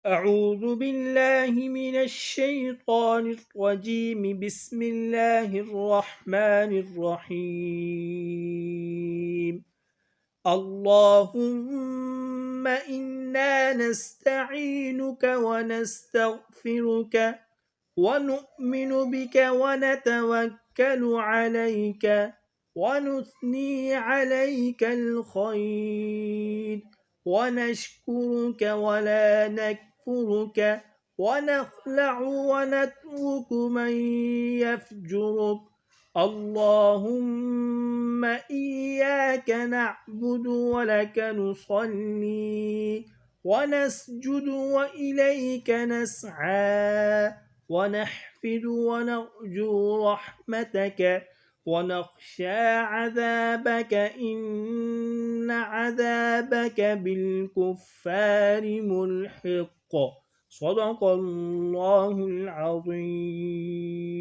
أعوذ بالله من الشيطان الرجيم. بسم الله الرحمن الرحيم. اللهم إنا نستعينك ونستغفرك ونؤمن بك ونتوكل عليك ونثني عليك الخير ونشكرك ولا نكفرك ونخلع ونترك من يفجرك. اللهم إياك نعبد ولك نصلي ونسجد وإليك نسعى ونحفد ونرجو رحمتك ونخشى عذابك إن عذابك بالكفار ملحق. صدق الله العظيم.